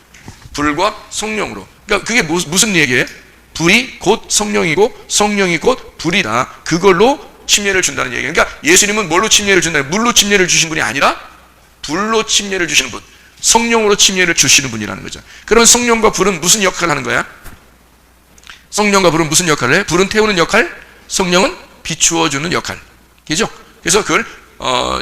불과 성령으로. 그러니까 그게 무슨 얘기예요? 불이 곧 성령이고 성령이 곧 불이다. 그걸로 침례를 준다는 얘기예요. 그러니까 예수님은 뭘로 침례를 준다? 물로 침례를 주신 분이 아니라 불로 침례를 주시는 분, 성령으로 침례를 주시는 분이라는 거죠. 그러면 성령과 불은 무슨 역할을 하는 거야? 성령과 불은 무슨 역할을 해? 불은 태우는 역할, 성령은 비추어주는 역할. 그죠? 그래서 그걸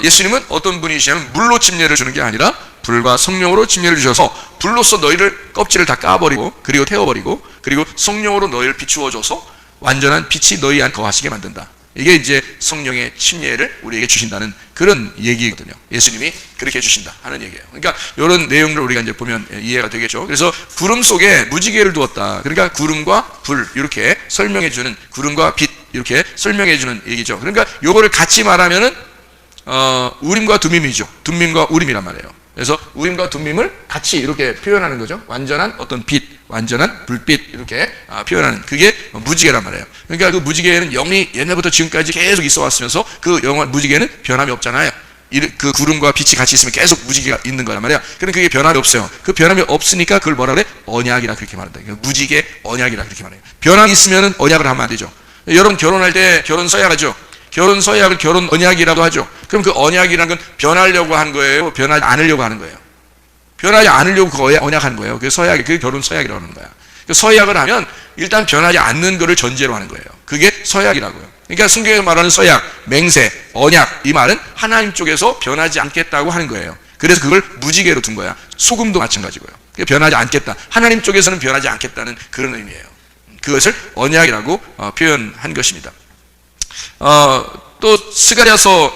예수님은 어떤 분이시냐면 물로 침례를 주는 게 아니라 불과 성령으로 침례를 주셔서 불로서 너희를 껍질을 다 까버리고 그리고 태워버리고 그리고 성령으로 너희를 비추어줘서 완전한 빛이 너희 안 거하시게 만든다. 이게 이제 성령의 침례를 우리에게 주신다는 그런 얘기거든요. 예수님이 그렇게 해주신다 하는 얘기예요. 그러니까 이런 내용을 우리가 이제 보면 이해가 되겠죠. 그래서 구름 속에 무지개를 두었다. 그러니까 구름과 불 이렇게 설명해주는 구름과 빛 이렇게 설명해 주는 얘기죠. 그러니까 요거를 같이 말하면은 우림과 둠밈이죠. 둠밈과 우림이란 말이에요. 그래서 우림과 둠밈을 같이 이렇게 표현하는 거죠. 완전한 어떤 빛, 완전한 불빛 이렇게 표현하는 그게 무지개란 말이에요. 그러니까 그 무지개에는 영이 옛날부터 지금까지 계속 있어 왔으면서 그 무지개는 변함이 없잖아요. 그 구름과 빛이 같이 있으면 계속 무지개가 있는 거란 말이야. 그럼 그게 변함이 없어요. 그 변함이 없으니까 그걸 뭐라 그래? 언약이라 그렇게 말한다. 무지개 언약이라 그렇게 말해요. 변함이 있으면 언약을 하면 안 되죠. 여러분 결혼할 때 결혼 서약하죠. 결혼 서약을 결혼 언약이라고 하죠. 그럼 그 언약이라는 건 변하려고 한 거예요? 변하지 않으려고 하는 거예요? 변하지 않으려고 그 언약하는 거예요. 그 서약이, 그게 결혼 서약이라고 하는 거야. 그 서약을 하면 일단 변하지 않는 거를 전제로 하는 거예요. 그게 서약이라고요. 그러니까 성경에서 말하는 서약, 맹세, 언약 이 말은 하나님 쪽에서 변하지 않겠다고 하는 거예요. 그래서 그걸 무지개로 둔 거야. 소금도 마찬가지고요. 변하지 않겠다. 하나님 쪽에서는 변하지 않겠다는 그런 의미예요. 그것을 언약이라고 표현한 것입니다. 또 스가랴서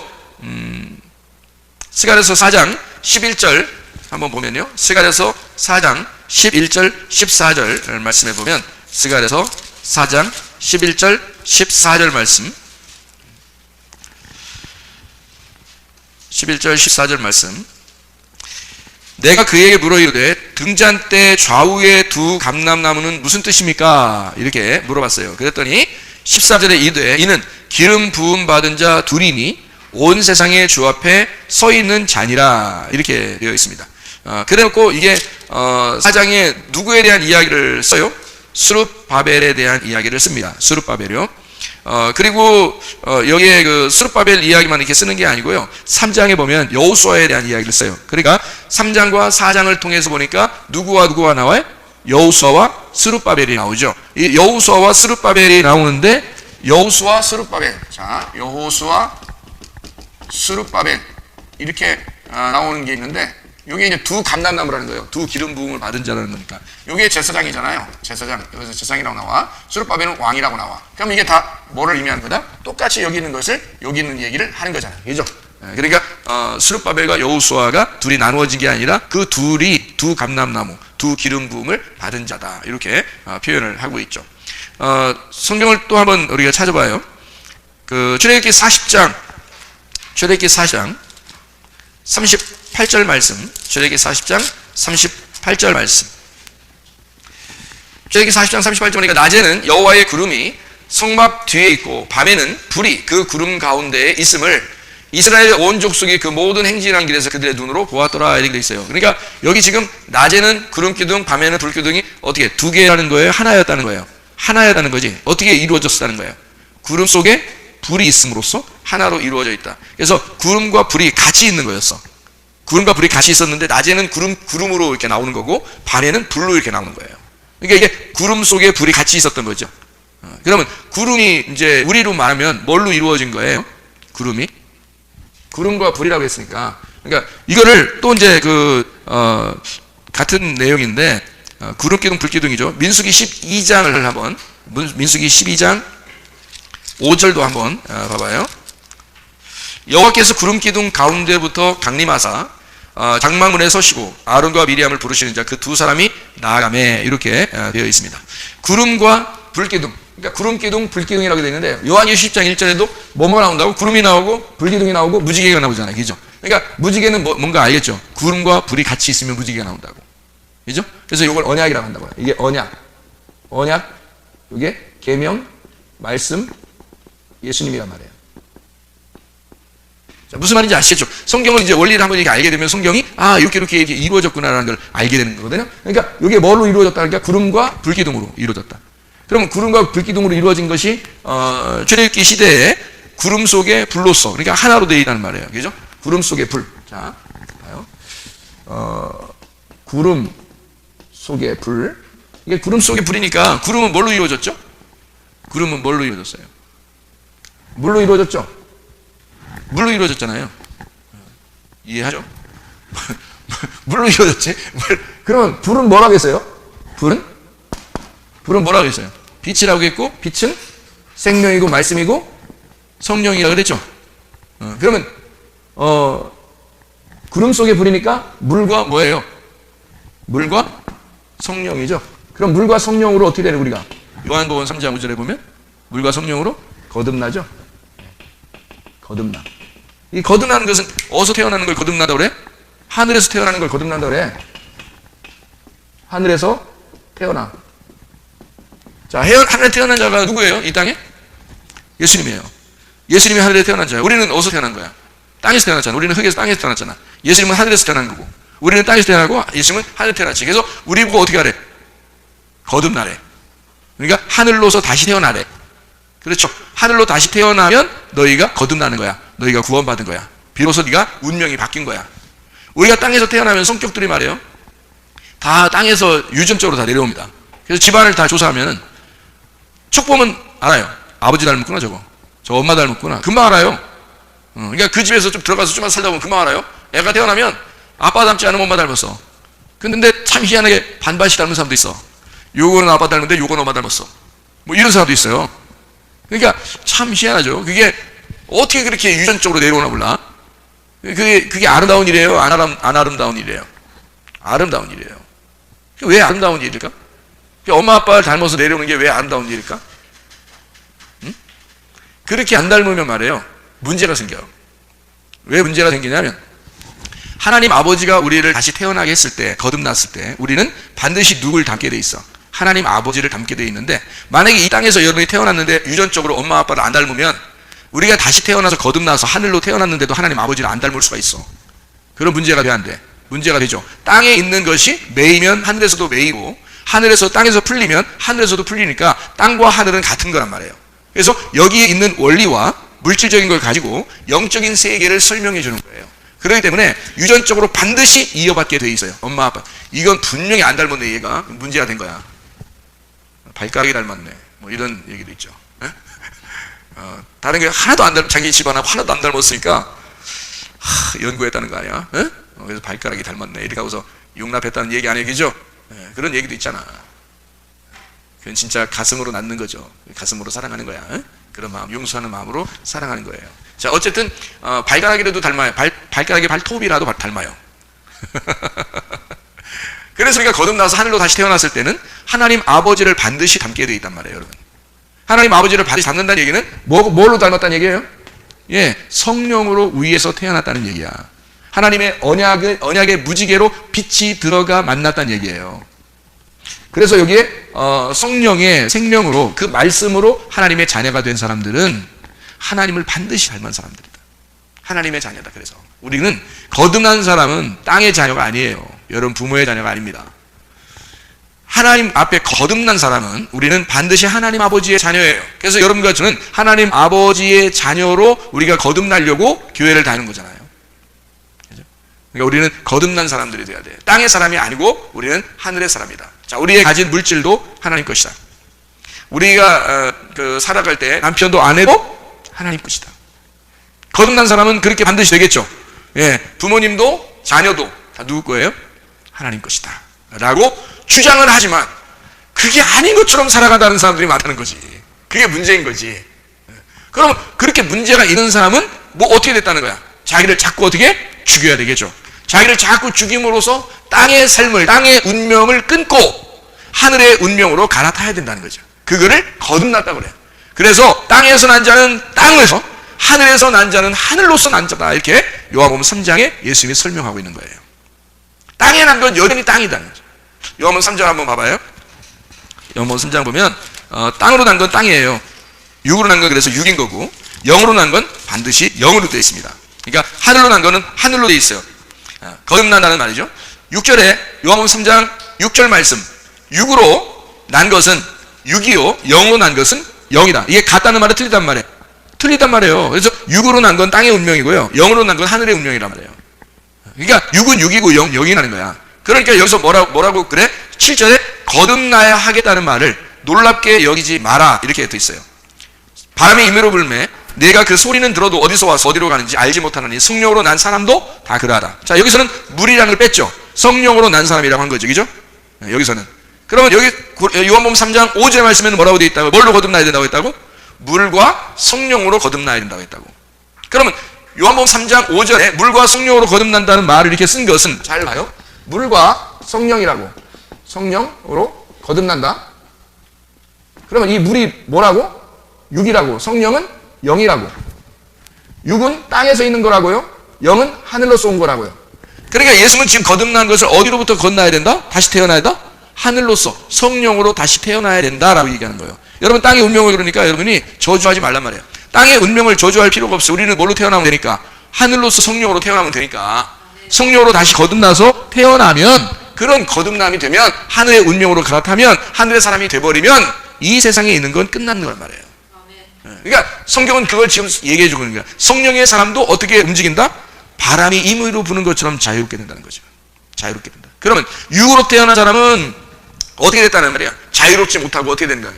4장 11절 한번 보면요. 스가랴서 4장 11절 14절 말씀해 보면 스가랴서 4장 11절 14절 말씀 11절 14절 말씀 내가 그에게 물어 이르되 등잔대 좌우의 두 감람나무는 무슨 뜻입니까? 이렇게 물어봤어요. 그랬더니 14절에 이르되 이는 기름 부음 받은 자 둘이니 온 세상의 주 앞에 서 있는 자니라 이렇게 되어 있습니다. 그래놓고 이게 4장에 누구에 대한 이야기를 써요? 스룹바벨에 대한 이야기를 씁니다. 스룹바벨이요. 그리고 여기에 그 스룹바벨 이야기만 이렇게 쓰는 게 아니고요. 3장에 보면 여호수아에 대한 이야기를 써요. 그러니까 3장과 4장을 통해서 보니까 누구와 누구가 나와요? 여호수아와 스룹바벨이 나오죠. 이 여호수아와 스룹바벨이 나오는데 여호수아 스룹바벨. 자, 여호수아 스룹바벨 이렇게 나오는 게 있는데 이게 이제 두 감람나무라는 거예요. 두 기름 부음을 받은 자라는 거니까. 이게 제사장이잖아요. 제사장. 여기서 제사장이라고 나와. 스룹바벨은 왕이라고 나와. 그럼 이게 다 뭐를 의미하는 거다? 똑같이 여기 있는 것을 여기 있는 얘기를 하는 거잖아요. 그죠? 그러니까 스룹바벨과 여호수아가 둘이 나누어진 게 아니라 그 둘이 두 감람나무, 두 기름 부음을 받은 자다. 이렇게 표현을 하고 있죠. 성경을 또 한번 우리가 찾아봐요. 그 출애굽기 40장 38절 말씀. 출애굽기 40장 38절 말씀. 출애굽기 40장 38절 보니까 낮에는 여호와의 구름이 성막 뒤에 있고 밤에는 불이 그 구름 가운데에 있음을 이스라엘 온 족속이 그 모든 행진한 길에서 그들의 눈으로 보았더라 이렇게 돼 있어요. 그러니까 여기 지금 낮에는 구름 기둥, 밤에는 불 기둥이 어떻게 두 개라는 거예요? 하나였다는 거예요. 하나였다는 거지. 어떻게 이루어졌다는 거예요? 구름 속에 불이 있음으로써 하나로 이루어져 있다. 그래서 구름과 불이 같이 있는 거였어. 구름과 불이 같이 있었는데 낮에는 구름으로 이렇게 나오는 거고 밤에는 불로 이렇게 나오는 거예요. 그러니까 이게 구름 속에 불이 같이 있었던 거죠. 그러면 구름이 이제 우리로 말하면 뭘로 이루어진 거예요? 구름이? 구름과 불이라고 했으니까. 그러니까 이거를 또 이제 같은 내용인데 구름 기둥 불 기둥이죠. 민수기 12장을 한번 민수기 12장 5절도 한번 봐봐요. 여호와께서 구름 기둥 가운데부터 강림하사 장막문에 서시고 아론과 미리암을 부르시는 자 그 두 사람이 나아가매 이렇게 되어 있습니다. 구름과 불 기둥. 그러니까 구름 기둥, 불 기둥이라고 되어 있는데 요한계시록 10장 1절에도 뭐가 나온다고? 구름이 나오고 불 기둥이 나오고 무지개가 나오잖아요. 그죠? 그러니까 무지개는 뭔가 알겠죠? 구름과 불이 같이 있으면 무지개가 나온다고. 그죠? 그래서 이걸 언약이라고 한다고요. 이게 언약, 이게 계명, 말씀, 예수님이란 말이에요. 자, 무슨 말인지 아시겠죠? 성경을 이제 원리를 한번 이렇게 알게 되면 성경이 이렇게 이루어졌구나라는 걸 알게 되는 거거든요. 그러니까 이게 뭘로 이루어졌다는 게 구름과 불기둥으로 이루어졌다. 그러면 구름과 불기둥으로 이루어진 것이 출애굽기 시대에 구름 속에 불로서 그러니까 하나로 되어 있다는 말이에요. 그죠? 구름 속에 불. 자, 봐요. 구름 속에 불. 이게 구름 속에 불이니까 구름은 뭘로 이루어졌죠? 구름은 뭘로 이루어졌어요? 물로 이루어졌죠? 물로 이루어졌잖아요. 이해하죠? 물로 이루어졌지? 그러면 불은 뭐라고 했어요? 불은 뭐라고 했어요? 빛이라고 했고 빛은 생명이고 말씀이고 성령이라고 그랬죠? 그러면 구름 속에 불이니까 물과 뭐예요? 물과 성령이죠. 그럼 물과 성령으로 어떻게 되는 우리가? 요한복음 3장 5절에 보면 물과 성령으로 거듭나죠? 거듭나. 이 거듭나는 것은 어디서 태어나는 걸 거듭난다고 그래? 하늘에서 태어나는 걸 거듭난다고 그래. 하늘에서 태어나. 자, 하늘에 태어난 자가 누구예요? 이 땅에? 예수님이에요. 예수님이 하늘에 태어난 자예요. 우리는 어디서 태어난 거야? 땅에서 태어났잖아. 우리는 흙에서 땅에서 태어났잖아. 예수님은 하늘에서 태어난 거고, 우리는 땅에서 태어나고 예수님은 하늘에 태어났지. 그래서 우리 보고 어떻게 하래? 거듭나래. 그러니까 하늘로서 다시 태어나래. 그렇죠. 하늘로 다시 태어나면 너희가 거듭나는 거야. 너희가 구원받은 거야. 비로소 네가 운명이 바뀐 거야. 우리가 땅에서 태어나면 성격들이 말이에요, 다 땅에서 유전적으로 다 내려옵니다. 그래서 집안을 다 조사하면 척 보면 알아요. 아버지 닮았구나, 저 엄마 닮았구나. 금방 알아요. 그러니까 그 집에서 좀 들어가서 좀만 살다 보면 금방 알아요. 애가 태어나면 아빠 닮지 않으면 엄마 닮았어. 근데 참 희한하게 반반씩 닮은 사람도 있어. 요거는 아빠 닮은데 요거는 엄마 닮았어. 뭐 이런 사람도 있어요. 그러니까 참 희한하죠. 그게 어떻게 그렇게 유전적으로 내려오나 몰라. 그게 아름다운 일이에요? 안 아름다운 일이에요? 아름다운 일이에요. 왜 아름다운 일일까? 엄마 아빠를 닮아서 내려오는 게 왜 아름다운 일일까? 응? 그렇게 안 닮으면 말이에요, 문제가 생겨요. 왜 문제가 생기냐면, 하나님 아버지가 우리를 다시 태어나게 했을 때, 거듭났을 때 우리는 반드시 누굴 닮게 돼 있어? 하나님 아버지를 닮게 돼 있는데, 만약에 이 땅에서 여러분이 태어났는데 유전적으로 엄마 아빠를 안 닮으면 우리가 다시 태어나서 거듭나서 하늘로 태어났는데도 하나님 아버지를 안 닮을 수가 있어. 그런 문제가 돼, 안 돼? 문제가 되죠. 땅에 있는 것이 매이면 하늘에서도 매이고, 하늘에서 땅에서 풀리면 하늘에서도 풀리니까 땅과 하늘은 같은 거란 말이에요. 그래서 여기에 있는 원리와 물질적인 걸 가지고 영적인 세계를 설명해 주는 거예요. 그렇기 때문에 유전적으로 반드시 이어받게 돼 있어요. 엄마 아빠. 이건 분명히 안 닮았네, 얘가. 문제가 된 거야. 발가락이 닮았네, 뭐 이런 얘기도 있죠. 다른 게 하나도 안 닮, 자기 집안하고 하나도 안 닮았으니까 연구했다는 거 아니야? 그래서 발가락이 닮았네 이렇게 하고서 용납했다는 얘기 아니겠죠? 그런 얘기도 있잖아. 그건 진짜 가슴으로 낳는 거죠. 가슴으로 사랑하는 거야. 그런 마음, 용서하는 마음으로 사랑하는 거예요. 자, 어쨌든 발가락이라도 닮아요. 발가락의 발톱이라도 닮아요. 그래서 우리가 거듭나서 하늘로 다시 태어났을 때는 하나님 아버지를 반드시 닮게 되어 있단 말이에요, 여러분. 하나님 아버지를 반드시 닮는다는 얘기는 뭘로 닮았다는 얘기예요? 예, 성령으로 위에서 태어났다는 얘기야. 하나님의 언약의 무지개로 빛이 들어가 만났다는 얘기예요. 그래서 여기에 성령의 생명으로, 그 말씀으로 하나님의 자녀가 된 사람들은 하나님을 반드시 닮은 사람들이다. 하나님의 자녀다. 그래서 우리는 거듭난 사람은 땅의 자녀가 아니에요. 여러분 부모의 자녀가 아닙니다. 하나님 앞에 거듭난 사람은 우리는 반드시 하나님 아버지의 자녀예요. 그래서 여러분과 저는 하나님 아버지의 자녀로 우리가 거듭나려고 교회를 다니는 거잖아요. 그렇죠? 그러니까 우리는 거듭난 사람들이 돼야 돼요. 땅의 사람이 아니고 우리는 하늘의 사람이다. 자, 우리의 가진 물질도 하나님 것이다. 우리가 살아갈 때 남편도 아내도 하나님 것이다. 거듭난 사람은 그렇게 반드시 되겠죠. 예, 부모님도 자녀도 다 누구 거예요? 하나님 것이다 라고 주장을 하지만 그게 아닌 것처럼 살아간다는 사람들이 많다는 거지. 그게 문제인 거지. 그럼 그렇게 문제가 있는 사람은 뭐 어떻게 됐다는 거야? 자기를 자꾸 어떻게? 죽여야 되겠죠. 자기를 자꾸 죽임으로써 땅의 삶을, 땅의 운명을 끊고 하늘의 운명으로 갈아타야 된다는 거죠. 그거를 거듭났다고 그래요. 그래서 땅에서 난 자는 땅에서, 하늘에서 난 자는 하늘로서 난 자다, 이렇게 요한복음 3장에 예수님이 설명하고 있는 거예요. 땅에 난 건 여전히 땅이다는 거죠. 요한복음 3장 한번 봐봐요. 요한복음 3장 보면 땅으로 난 건 땅이에요. 육으로 난 건 그래서 육인 거고, 영으로 난 건 반드시 영으로 되어 있습니다. 그러니까 하늘로 난 거는 하늘로 되어 있어요. 거듭난다는 말이죠. 6절에 요한복음 3장 6절 말씀, 육으로 난 것은 육이요, 영으로 난 것은 영이다. 이게 같다는 말은 틀리단 말이에요. 틀리단 말이에요. 그래서 육으로 난 건 땅의 운명이고요, 영으로 난 건 하늘의 운명이란 말이에요. 그러니까 육은 육이고 영이라는 거야. 그러니까 여기서 뭐라고 그래? 7절에 거듭나야 하겠다는 말을 놀랍게 여기지 마라 이렇게 돼 있어요. 바람이 임의로 불매 내가 그 소리는 들어도 어디서 와서 어디로 가는지 알지 못하느니 성령으로 난 사람도 다 그러하다. 자, 여기서는 물이라는 걸 뺐죠. 성령으로 난 사람이라고 한 거죠. 그죠? 여기서는. 그러면 여기 요한복음 3장 5절 말씀에는 뭐라고 되어 있다고? 뭘로 거듭나야 된다고 했다고? 물과 성령으로 거듭나야 된다고 했다고. 그러면 요한복음 3장 5절에 물과 성령으로 거듭난다는 말을 이렇게 쓴 것은, 잘 봐요. 물과 성령이라고. 성령으로 거듭난다. 그러면 이 물이 뭐라고? 육이라고, 성령은 영이라고. 육은 땅에서 있는 거라고요. 영은 하늘로서 온 거라고요. 그러니까 예수는 지금 거듭난 것을 어디로부터 건너야 된다? 다시 태어나야 된다? 하늘로서, 성령으로 다시 태어나야 된다라고 얘기하는 거예요. 여러분, 땅의 운명을 그러니까 여러분이 저주하지 말란 말이에요. 땅의 운명을 저주할 필요가 없어요. 우리는 뭘로 태어나면 되니까? 하늘로서 성령으로 태어나면 되니까. 성령으로 다시 거듭나서 태어나면, 그런 거듭남이 되면, 하늘의 운명으로 갈아타면, 하늘의 사람이 돼버리면 이 세상에 있는 건 끝나는 거란 말이에요. 그러니까 성경은 그걸 지금 얘기해 주고 있는 거야. 성령의 사람도 어떻게 움직인다? 바람이 임의로 부는 것처럼 자유롭게 된다는 거죠. 자유롭게 된다. 그러면 육으로 태어난 사람은 어떻게 됐다는 말이야? 자유롭지 못하고 어떻게 되는 거야?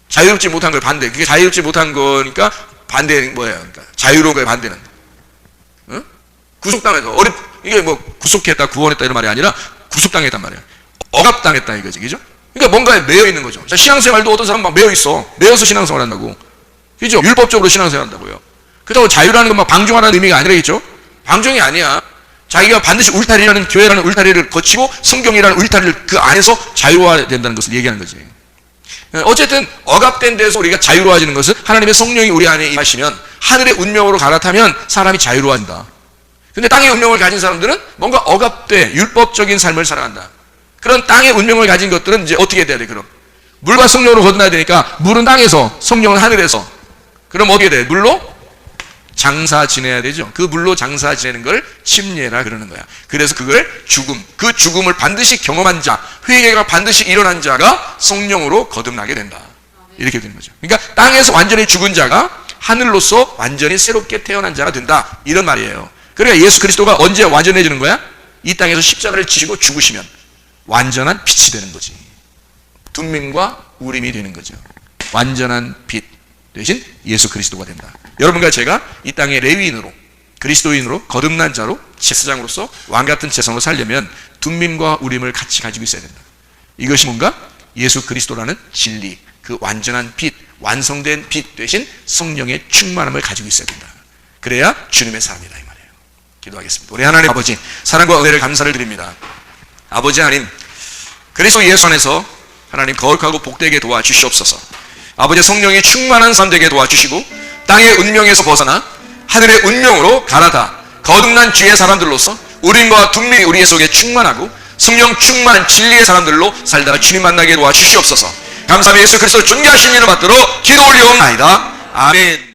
자유롭지 못한 걸 반대. 그게 자유롭지 못한 거니까 반대는 뭐예요? 그러니까 자유로운 거에 반대는. 어? 구속당해서 이게 뭐 구속했다, 구원했다 이런 말이 아니라 구속당했단 말이야. 억압당했다 이거지, 그죠? 그러니까 뭔가에 매여 있는 거죠. 자, 신앙생활도 어떤 사람 막 매여 있어. 매여서 신앙생활 한다고. 그죠? 율법적으로 신앙생활 한다고요. 그렇다고 자유라는 건 막 방종하라는 의미가 아니라겠죠? 방종이 아니야. 자기가 반드시 울타리라는, 교회라는 울타리를 거치고 성경이라는 울타리를 그 안에서 자유로워야 된다는 것을 얘기하는 거지. 어쨌든 억압된 데서 우리가 자유로워지는 것은 하나님의 성령이 우리 안에 임하시면, 하늘의 운명으로 갈아타면 사람이 자유로워진다. 근데 땅의 운명을 가진 사람들은 뭔가 억압돼 율법적인 삶을 살아간다. 그런 땅의 운명을 가진 것들은 이제 어떻게 돼야 돼? 그럼 물과 성령으로 거듭나야 되니까, 물은 땅에서 성령은 하늘에서. 그럼 어떻게 돼? 물로 장사 지내야 되죠. 그 물로 장사 지내는 걸 침례라 그러는 거야. 그래서 그걸 죽음, 그 죽음을 반드시 경험한 자, 회개가 반드시 일어난 자가 성령으로 거듭나게 된다. 이렇게 되는 거죠. 그러니까 땅에서 완전히 죽은 자가 하늘로서 완전히 새롭게 태어난 자가 된다, 이런 말이에요. 그러니까 예수 그리스도가 언제 완전해지는 거야? 이 땅에서 십자가를 지시고 죽으시면 완전한 빛이 되는 거지. 둠민과 우림이 되는 거죠. 완전한 빛 대신 예수 그리스도가 된다. 여러분과 제가 이 땅의 레위인으로, 그리스도인으로, 거듭난 자로, 제사장으로서 왕같은 제사장으로 살려면 둠민과 우림을 같이 가지고 있어야 된다. 이것이 뭔가? 예수 그리스도라는 진리, 그 완전한 빛, 완성된 빛 대신 성령의 충만함을 가지고 있어야 된다. 그래야 주님의 사람이다, 이 말이에요. 기도하겠습니다. 우리 하나님 아버지, 사랑과 은혜를 감사를 드립니다. 아버지 하나님, 그리스도 예수 안에서 하나님 거룩하고 복되게 도와주시옵소서. 아버지, 성령이 충만한 삶 되게 도와주시고, 땅의 운명에서 벗어나 하늘의 운명으로 갈아타 거듭난 주의 사람들로서 우림과 둠민이 우리의 속에 충만하고 성령 충만한 진리의 사람들로 살다가 주님 만나게 도와주시옵소서. 감사하며 예수 그리스도 존귀하신 이름 받들어 기도 올리옵나이다. 아멘.